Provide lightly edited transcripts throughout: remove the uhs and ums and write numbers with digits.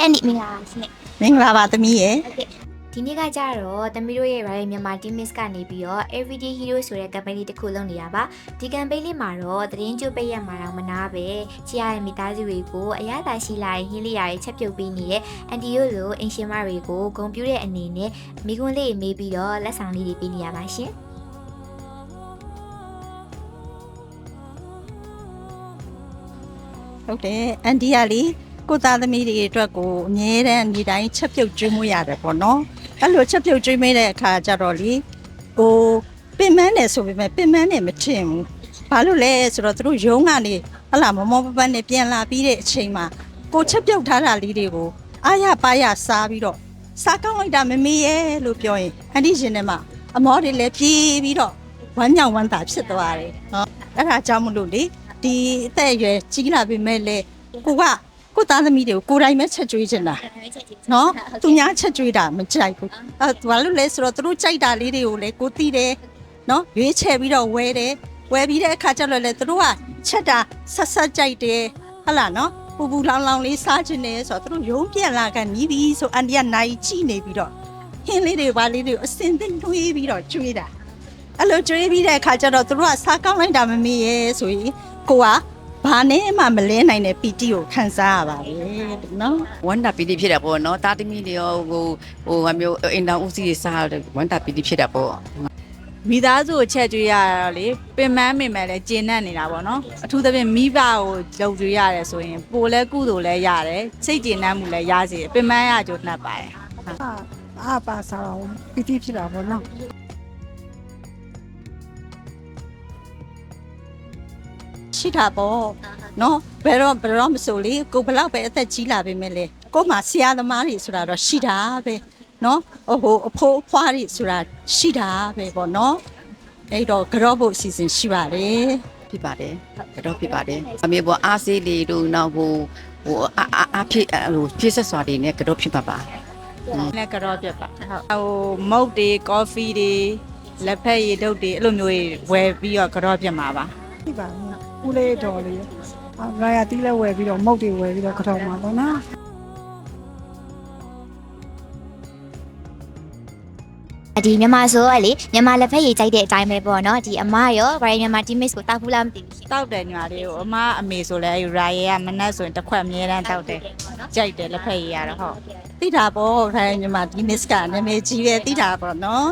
အန်ဒီမင်္ဂလာပါရှင် မင်္ဂလာပါသမီးရဲ့ ဒီနေ့ကကြတော့သမီးတို့ရဲ့ Royal Myanmar Team Miss ကနေပြီးတော့ Everyday Hero ဆိုတဲ့ campaign လေးတစ်ခုလုပ်နေတာပါဒီ campaign လေးမှာတော့သတင်းကြိုပိတ်ရက်မှာတော့မနာပဲချီရတဲ့မိသားစုတွေကိုအရသာရှိလာရင်ဟင်းလေးရာတွေချက်ပြုတ်ပေးနေတဲ့အန်တီတို့လိုအင်ရှင်မတွေကိုဂုဏ်ပြုတဲ့အနေနဲ့မိကွန်းလေးမေးပြီးတော့လက်ဆောင်လေးတွေပေးနေရပါရှင်ဟုတ်တယ်အန်တီကလေကိုသားသမီးတွေအတွက်ကိုအမြဲတမ်းဒီတိုင်းချက်ပြုတ်ကျွေးမွေးရတယ်ပေါ့နော်အဲ့လိုချက်ပြုတ်ကျွေးမွေးတဲ့အခါကျတော့လေကိုပင်မန်းတယ်ဆိုပေမဲ့ပင်မန်းတယ်မထင်ဘူးဘာလို့လဲဆိုတော့သူတို့ရုံးကနေဟလာမမောပပန်းနဲ့ပြန်လာပြီးတဲ့အချိန်မှာကိုချက်ပြုတ်ထားတာလေးတွေကိုအားရပါရစားပြီးတော့စားကောင်းလိုက်တာမမေရဲ့လို့ပြောရင်အန်တီရှင်ထဲမှာအမောတွေလည်းပြေးပြီးတော့ဝမ်းမြောက်ဝမ်းသာဖြစ်သွားတယ်ဟောအဲ့ဒါကြောင့်မလို့လေဒီအသက်အရွယ်ကြီးလာပြီမဲ့လေကိုသားသမီးတွေကိုကိုယ်တိုင်ပဲချက်ကျွေးချင်တာနော်သူများချက်ကျွေးတာမကြိုက်ဘူးဘာလို့လဲဆိုတော့သူတို့ကြိုက်တာလေးတွေကိုလေကိုသိတယ်နော်ရွေးချယ်ပြီးတော့ဝယ်ပြီးတဲ့အခါကျတော့လေသူတို့ကချက်တာဆက်ကြိုက်တယ်ဟုတ်လားနော်ပူလောင်လေးစားချင်တယ်ဆိုတော့သူတို့ရုံးပြန်လာကန်နီးပြီးဆိုအန်တီကနိုင်ကြည့်နေပြီးတော့ဟင်းလေးတွေဘာလေးတွေအစင်သင့်တွေးပြီးတော့ကျွေးတာအဲ့လိုကျွေးပြီးတဲ့အခါကျတော့သူတို့ကစားကောင်းလိုက်တာမမေ့ရဲဆိုရင်ကိုကဘာနဲ့မှမလဲနိုင်တဲ့ပီတီကိုခံစားရပါလေနော် ဝမ်းတာပီတီဖြစ်တာပေါ့နော်တာသမီတွေရောဟိုမျိုးအင်တာဦးစီးစားတယ်ဝမ်းတာပီတီဖြစ်တာပေါ့မိသားစုကိုချက်ကျွေးရတော့လေပင်မန်းမိမယ်လဲကျဉ်နဲ့နေတာပေါ့နော်အထူးသဖြင့်မိဘကိုကြုံကျွေးရတယ်ဆိုရင်ပိုလဲကုသိုလ်လဲရတယ်စိတ်ကျဉ်နှံ့မှုလဲရစေပင်မန်းရကြိုးနှက်ပါတယ်အားပါစားအောင်ပီတိဖြစ်တာပေါ့နော်ရှိတာပေါ့နော်ဘယ်တော့မဆိုလေကိုဘလောက်ပဲအသက်ကြီးလာပြီမဲ့လေကိုမှဆရာသမားတွေဆိုတာတော့ရှိတာပဲနော်ဟိုအဖိုးအဖွားတွေဆိုတာရှိတာပဲပေါ့နော်အဲ့တော့ကြော့ဖို့အစီအစဉ်ရှိပါတယ် ဖြစ်ပါတယ်ကတော့ဖြစ်ပါတယ်အမေပေါ်အားစေးလေးတို့နောက်ဟိုအားဖြစ်ဆက်စွာတွေနဲ့ကတော့ဖြစ်ပါနဲ့ကတော့ပြတ်ပါဟိုမုတ်တွေကော်ဖီတွေလက်ဖက်ရည်တုပ်တွေအဲ့လိုမျိုးဝယ်ပြီးတော့ကတော့ပြတ်မှာပါဒီပါဦးလေးတော်လေးရာယာတီးလဲဝယ်ပြီးတော့မုတ်တွေဝယ်ပြီးတော့ကြောက်မှာပေါ့နော်ဒီမြန်မာဆိုတော့လေမြန်မာလက်ဖက်ရည်ကြိုက်တဲ့အတိုင်းပဲပေါ့နော်ဒီအမရော Royal Myanmar Team Miss ကိုတောက်ဘူးလားမသိဘူးရှင် တောက်တယ်ညီမလေးကိုအမအမေဆိုလဲရာရဲကမနှက်ဆိုရင်တစ်ခွက်အမြဲတမ်းတောက်တယ်ကြိုက်တယ်လက်ဖက်ရည်ရတော့ဟုတ် သိတာပေါ့ထိုင်မြန်မာဒီမစ်ကနာမည်ကြီးပဲသိတာပေါ့နော်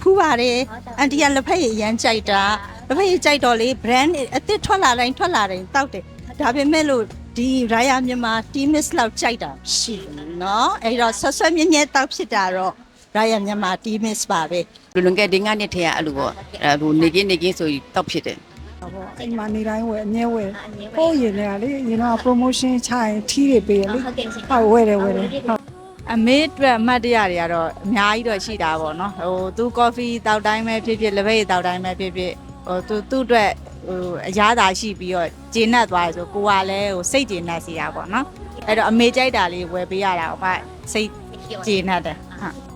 ဖူးပါတယ်အန်တီကလက်ဖက်ရည်ရမ်းကြိုက်တာလက်ဖက်ရည်ကြိုက်တော့လေ brand အသစ်ထွက်လာတိုင်းတောက်တယ်ဒါပေမဲ့လို့ဒီရာယာမြန်မာတီမစ်လောက်ကြိုက်တာရှိတယ်နော်အဲ့တော့ဆွမြဲတောက်ဖြစ်တာတော့ရာယာမြန်မာတီမစ်ပါပဲ လွန်ခဲ့တဲ့9နှစ်ထဲကအဲ့လိုပေါ့ဟိုနေကင်းဆိုတောက်ဖြစ်တယ်ပေါ့အိမ်မှာနေတိုင်းဝယ်အမြဲဝယ်ဟိုရင်လည်းလေရင်တော့ promotion ချရင်ထီးတွေပေးရလေဟုတ်ဝယ်တယ်ဟုတ်အမေအတွက်အမှတ်တရတွေကတော့အများကြီးတော့ရှိတာပေါ့နော်ဟိုသူကော်ဖီတောက်တိုင်းပဲဖြစ်လက်ဖက်ရည်တောက်တိုင်းပဲဖြစ်ဟိုသူ့အတွက်ဟိုအရသာရှိပြီးတော့ဂျင်းနဲ့သွားရဆိုကိုကလည်းဟိုစိတ်ဂျင်းနဲ့စီတာပေါ့နော်အဲ့တော့အမေကြိုက်တာလေးဝယ်ပေးရတာဟိုကစိတ်ဂျင်းနဲ့တယ်ဟုတ်